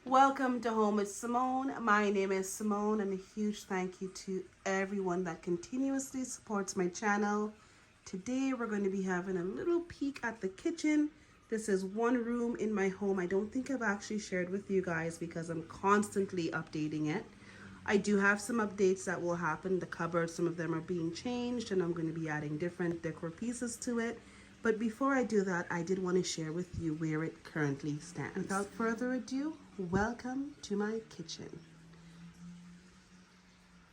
Welcome to Home with Simone. My name is Simone, and a huge thank you to everyone that continuously supports my channel. Today, we're going to be having a little peek at the kitchen. This is one room in my home. I don't think I've actually shared with you guys because I'm constantly updating it. I do have some updates that will happen. The cupboards, some of them are being changed, and I'm going to be adding different decor pieces to it. But before I do that, I did want to share with you where it currently stands. Without further ado, welcome to my kitchen.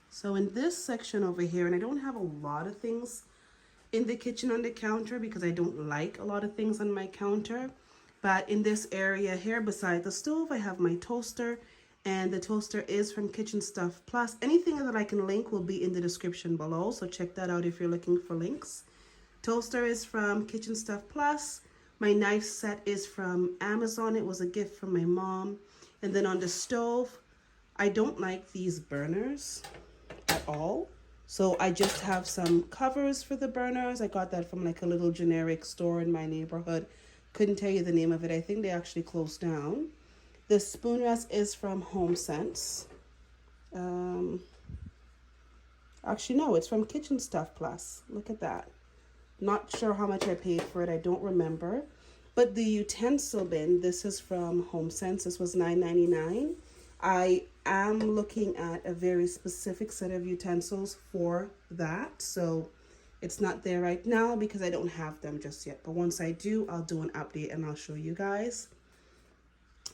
So in this section over here, and I don't have a lot of things in the kitchen on the counter because I don't like a lot of things on my counter. But in this area here beside the stove, I have my toaster, and the toaster is from Kitchen Stuff Plus. Anything that I can link will be in the description below, so check that out if you're looking for links. Toaster is from Kitchen Stuff Plus. My knife set is from Amazon. It was a gift from my mom. And then on the stove, I don't like these burners at all. So I just have some covers for the burners. I got that from like a little generic store in my neighborhood. Couldn't tell you the name of it. I think they actually closed down. The spoon rest is from HomeSense. Actually, no, it's from Kitchen Stuff Plus. Look at that. Not sure how much I paid for it. I don't remember. But the utensil bin, this is from HomeSense. This was $9.99. I am looking at a very specific set of utensils for that. So it's not there right now because I don't have them just yet. But once I do, I'll do an update and I'll show you guys.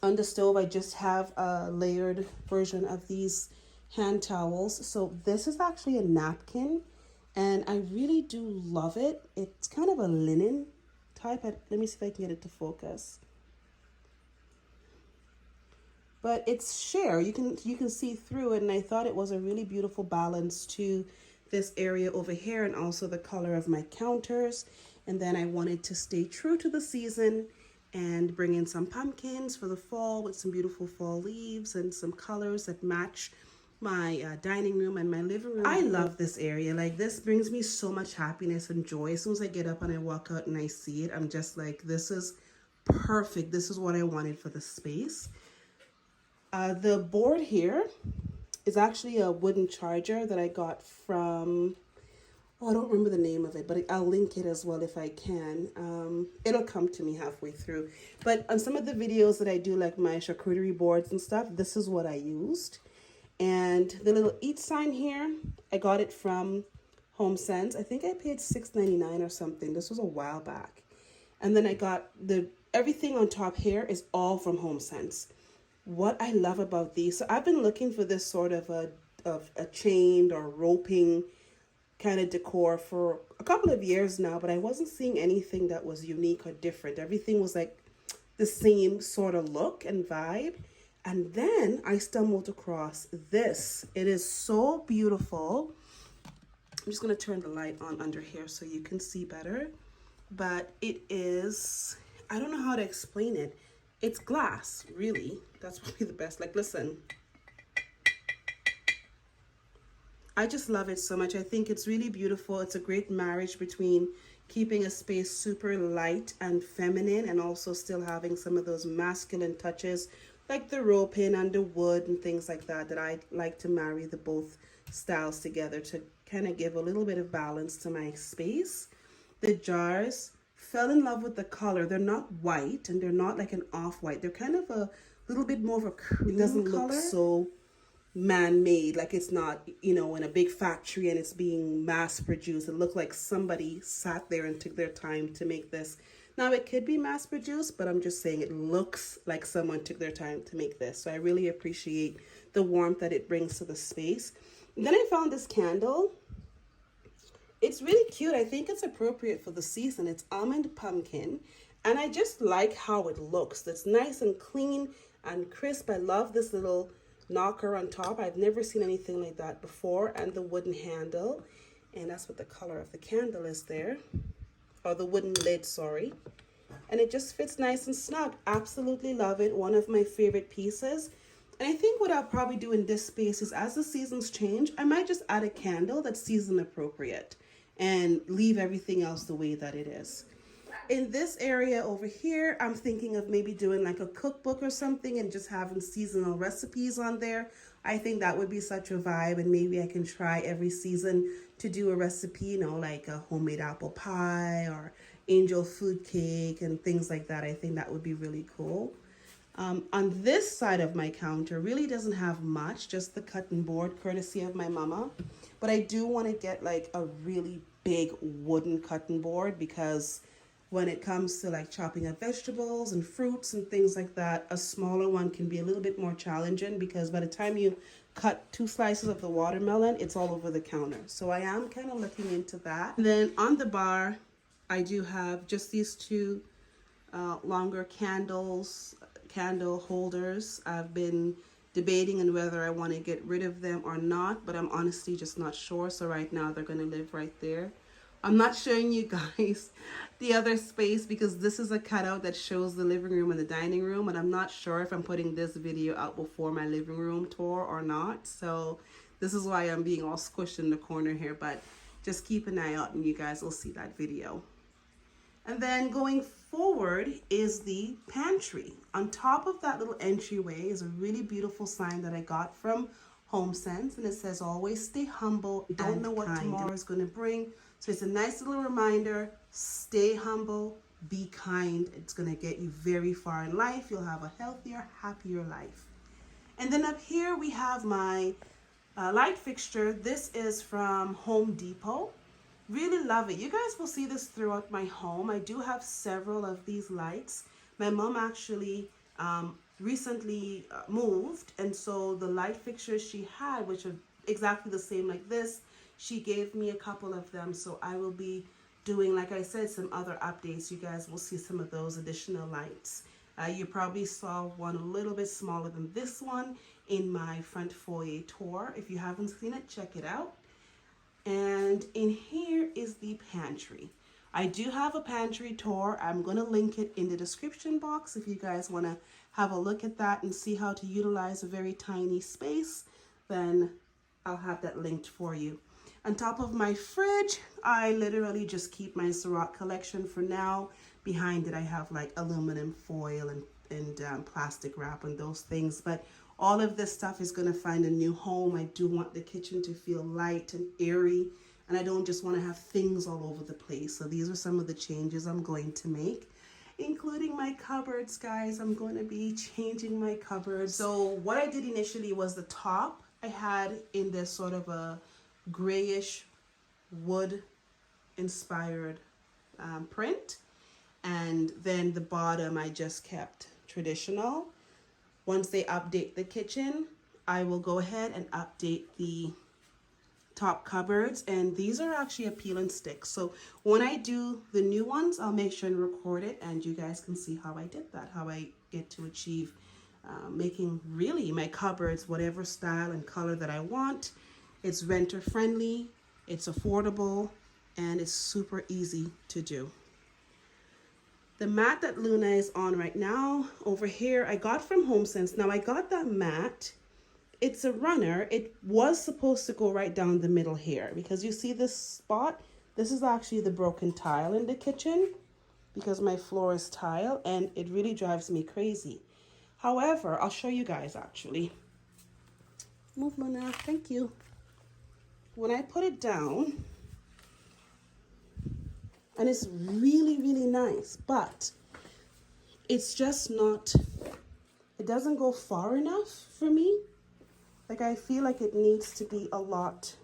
On the stove, I just have a layered version of these hand towels. So this is actually a napkin. And I really do love it. It's kind of a linen type. Let me see if I can get it to focus. But it's sheer. You can see through it, and I thought it was a really beautiful balance to this area over here and also the color of my counters. And then I wanted to stay true to the season and bring in some pumpkins for the fall with some beautiful fall leaves and some colors that match my dining room and my living room. I love this area. Like, this brings me so much happiness and joy. As soon as I get up and I walk out and I see it, I'm just like, this is perfect. This is what I wanted for the space. The board here is actually a wooden charger that I got from, oh, I don't remember the name of it, but I'll link it as well if I can. It'll come to me halfway through. But on some of the videos that I do, like my charcuterie boards and stuff, this is what I used. And the little eat sign here, I got it from HomeSense. I think I paid $6.99 or something. This was a while back. And then I got everything on top here is all from HomeSense. What I love about these, so I've been looking for this sort of a chained or roping kind of decor for a couple of years now, but I wasn't seeing anything that was unique or different. Everything was like the same sort of look and vibe. And then I stumbled across this. It is so beautiful. I'm just going to turn the light on under here so you can see better. But it is, I don't know how to explain it. It's glass, really. That's probably the best. Like, listen. I just love it so much. I think it's really beautiful. It's a great marriage between keeping a space super light and feminine and also still having some of those masculine touches like the roping and the wood and things like that, that I like to marry the both styles together to kind of give a little bit of balance to my space. The jars, fell in love with the color. They're not white and they're not like an off-white. They're kind of a little bit more of a cream. It doesn't look so man-made, like it's not, you know, in a big factory and it's being mass-produced. It looked like somebody sat there and took their time to make this. Now, it could be mass-produced, but I'm just saying it looks like someone took their time to make this. So I really appreciate the warmth that it brings to the space. And then I found this candle. It's really cute. I think it's appropriate for the season. It's almond pumpkin. And I just like how it looks. It's nice and clean and crisp. I love this little knocker on top. I've never seen anything like that before. And the wooden handle. And that's what the color of the candle is there. Or the wooden lid, sorry. And it just fits nice and snug. Absolutely love it. One of my favorite pieces. And I think what I'll probably do in this space is, as the seasons change, I might just add a candle that's season appropriate and leave everything else the way that it is. In this area over here, I'm thinking of maybe doing like a cookbook or something and just having seasonal recipes on there. I think that would be such a vibe, and maybe I can try every season to do a recipe, you know, like a homemade apple pie or angel food cake and things like that. I think that would be really cool. On this side of my counter really doesn't have much, just the cutting board courtesy of my mama. But I do want to get like a really big wooden cutting board, because when it comes to like chopping up vegetables and fruits and things like that, a smaller one can be a little bit more challenging, because by the time you cut 2 slices of the watermelon, it's all over the counter. So I am kind of looking into that. And then on the bar, I do have just these 2 longer candle holders. I've been debating on whether I want to get rid of them or not, but I'm honestly just not sure. So right now they're going to live right there. I'm not showing you guys the other space because this is a cutout that shows the living room and the dining room, and I'm not sure if I'm putting this video out before my living room tour or not. So this is why I'm being all squished in the corner here, but just keep an eye out and you guys will see that video. And then going forward is the pantry. On top of that little entryway is a really beautiful sign that I got from HomeSense, and it says, always stay humble. You don't know what tomorrow is going to bring. So it's a nice little reminder, stay humble, be kind. It's going to get you very far in life. You'll have a healthier, happier life. And then up here we have my light fixture. This is from Home Depot. Really love it. You guys will see this throughout my home. I do have several of these lights. My mom actually recently moved, and so the light fixtures she had, which are exactly the same like this, she gave me a couple of them. So I will be doing, like I said, some other updates. You guys will see some of those additional lights. You probably saw one a little bit smaller than this one in my front foyer tour. If you haven't seen it, check it out. And in here is the pantry. I do have a pantry tour. I'm going to link it in the description box if you guys want to have a look at that and see how to utilize a very tiny space, then I'll have that linked for you. On top of my fridge, I literally just keep my Ciroc collection for now. Behind it, I have like aluminum foil and plastic wrap and those things. But all of this stuff is going to find a new home. I do want the kitchen to feel light and airy, and I don't just want to have things all over the place. So these are some of the changes I'm going to make, including my cupboards, guys. I'm going to be changing my cupboards. So what I did initially was the top I had in this sort of a grayish wood inspired print, and then the bottom I just kept traditional. Once they update the kitchen, I will go ahead and update the top cupboards, and these are actually a peel and stick. So when I do the new ones, I'll make sure and record it, and you guys can see how I did that, how I get to achieve making really my cupboards whatever style and color that I want. It's renter friendly, it's affordable, and it's super easy to do. The mat that Luna is on right now over here, I got from HomeSense. Now I got that mat. It's a runner. It was supposed to go right down the middle here, because you see this spot? This is actually the broken tile in the kitchen, because my floor is tile and it really drives me crazy. However, I'll show you guys actually. Move, Luna, thank you. When I put it down, and it's really, really nice, but it's just not, it doesn't go far enough for me. Like, I feel like it needs to be a lot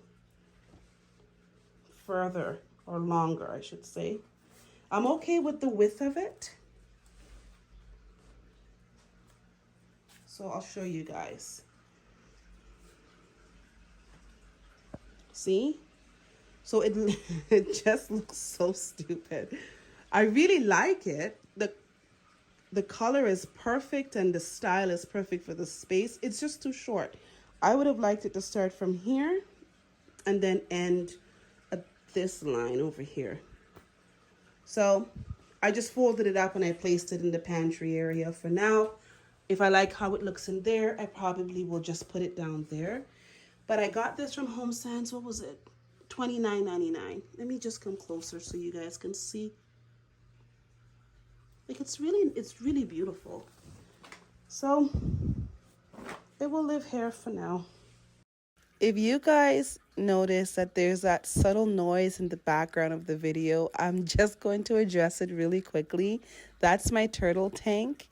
further, or longer, I should say. I'm okay with the width of it. So I'll show you guys. See? So it just looks so stupid. I really like it. The color is perfect and the style is perfect for the space. It's just too short. I would have liked it to start from here and then end at this line over here. So I just folded it up and I placed it in the pantry area for now. If I like how it looks in there, I probably will just put it down there. But I got this from HomeSense. What was it? $29.99. Let me just come closer so you guys can see. Like it's really beautiful. So it will live here for now. If you guys notice that there's that subtle noise in the background of the video, I'm just going to address it really quickly. That's my turtle tank.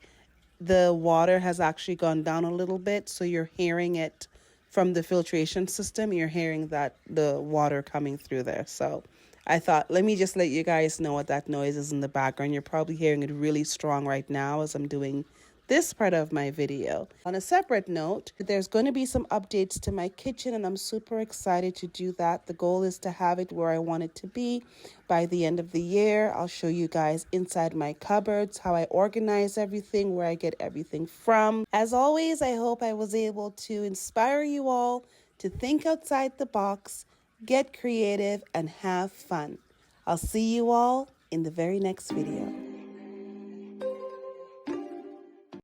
The water has actually gone down a little bit, so you're hearing it from the filtration system. You're hearing that the water coming through there. So I thought, let me just let you guys know what that noise is in the background. You're probably hearing it really strong right now as I'm doing this part of my video. On a separate note, there's going to be some updates to my kitchen, and I'm super excited to do that. The goal is to have it where I want it to be by the end of the year. I'll show you guys inside my cupboards, how I organize everything, where I get everything from. As always, I hope I was able to inspire you all to think outside the box, get creative, and have fun. I'll see you all in the very next video.